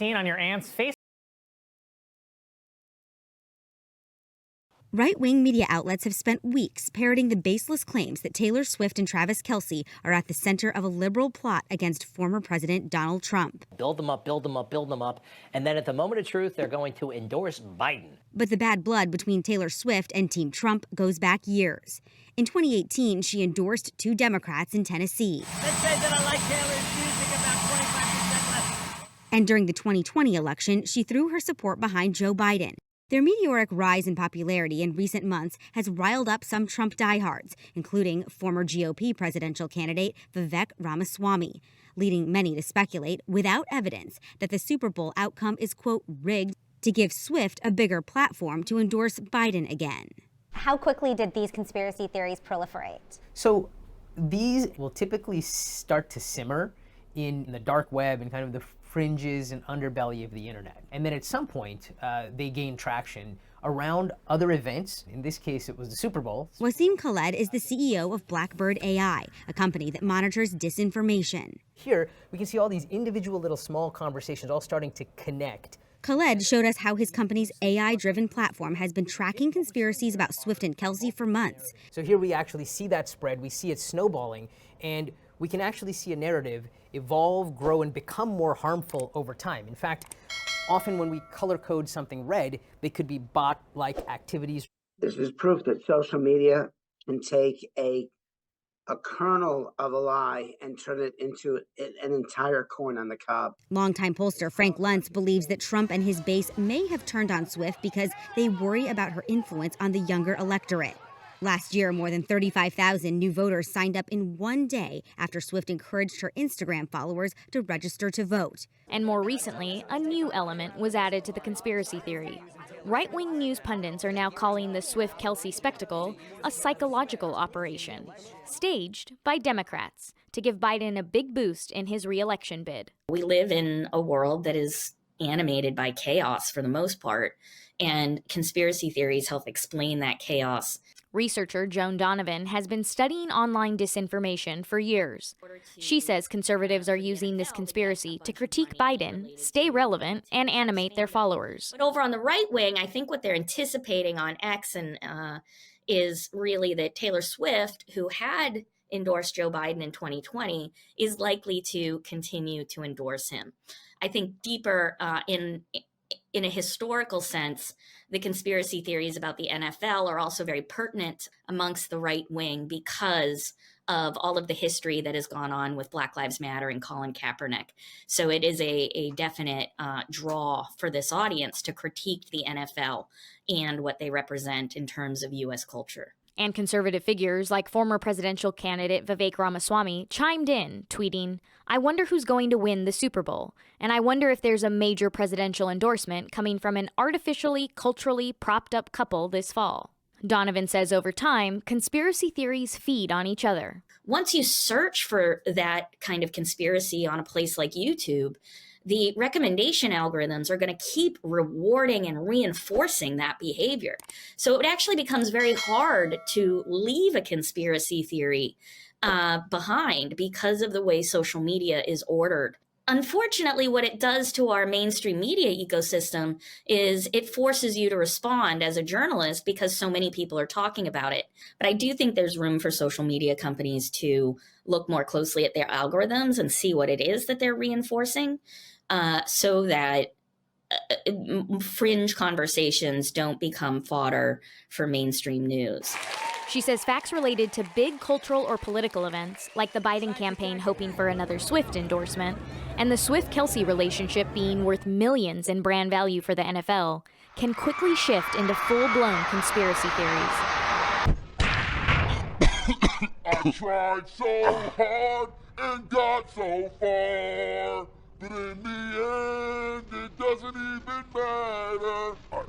seen on your aunt's face. Right-wing media outlets have spent weeks parroting the baseless claims that Taylor Swift and Travis Kelce are at the center of a liberal plot against former President Donald Trump. Build them up, build them up, build them up, and then at the moment of truth, they're going to endorse Biden. But the bad blood between Taylor Swift and Team Trump goes back years. In 2018, she endorsed two Democrats in Tennessee. Let's say that I like Taylor's music about 25% less. And during the 2020 election, she threw her support behind Joe Biden. Their meteoric rise in popularity in recent months has riled up some Trump diehards, including former GOP presidential candidate Vivek Ramaswamy, leading many to speculate, without evidence, that the Super Bowl outcome is, quote, rigged to give Swift a bigger platform to endorse Biden again. How quickly did these conspiracy theories proliferate? So these will typically start to simmer in the dark web and kind of the fringes and underbelly of the internet. And then at some point, they gain traction around other events. In this case, it was the Super Bowl. Wasim Khaled is the CEO of Blackbird AI, a company that monitors disinformation. Here, we can see all these individual little small conversations all starting to connect. Khaled showed us how his company's AI-driven platform has been tracking conspiracies about Swift and Kelce for months. So here we actually see that spread, we see it snowballing, and we can actually see a narrative evolve, grow, and become more harmful over time. In fact, often when we color code something red, they could be bot-like activities. This is proof that social media can take a kernel of a lie and turn it into an entire corn on the cob. Longtime pollster Frank Luntz believes that Trump and his base may have turned on Swift because they worry about her influence on the younger electorate. Last year, more than 35,000 new voters signed up in one day after Swift encouraged her Instagram followers to register to vote. And more recently, a new element was added to the conspiracy theory. Right-wing news pundits are now calling the Swift-Kelce spectacle a psychological operation, staged by Democrats to give Biden a big boost in his re-election bid. We live in a world that is animated by chaos for the most part, and conspiracy theories help explain that chaos. Researcher Joan Donovan has been studying online disinformation for years. She says conservatives are using this conspiracy to critique Biden, stay relevant, and animate their followers. But over on the right wing, I think what they're anticipating on X and is really that Taylor Swift, who had endorsed Joe Biden in 2020, is likely to continue to endorse him. I think deeper in a historical sense, the conspiracy theories about the NFL are also very pertinent amongst the right wing because of all of the history that has gone on with Black Lives Matter and Colin Kaepernick. So it is a definite draw for this audience to critique the NFL and what they represent in terms of U.S. culture. And conservative figures like former presidential candidate Vivek Ramaswamy chimed in, tweeting, "I wonder who's going to win the Super Bowl, and I wonder if there's a major presidential endorsement coming from an artificially, culturally propped up couple this fall." Donovan says over time, conspiracy theories feed on each other. Once you search for that kind of conspiracy on a place like YouTube, the recommendation algorithms are going to keep rewarding and reinforcing that behavior. So it actually becomes very hard to leave a conspiracy theory behind because of the way social media is ordered. Unfortunately, what it does to our mainstream media ecosystem is it forces you to respond as a journalist because so many people are talking about it. But I do think there's room for social media companies to look more closely at their algorithms and see what it is that they're reinforcing. So that fringe conversations don't become fodder for mainstream news. She says facts related to big cultural or political events, like the Biden campaign hoping for another Swift endorsement, and the Swift-Kelce relationship being worth millions in brand value for the NFL, can quickly shift into full-blown conspiracy theories. I tried so hard and got so far. But in the end, it doesn't even matter. I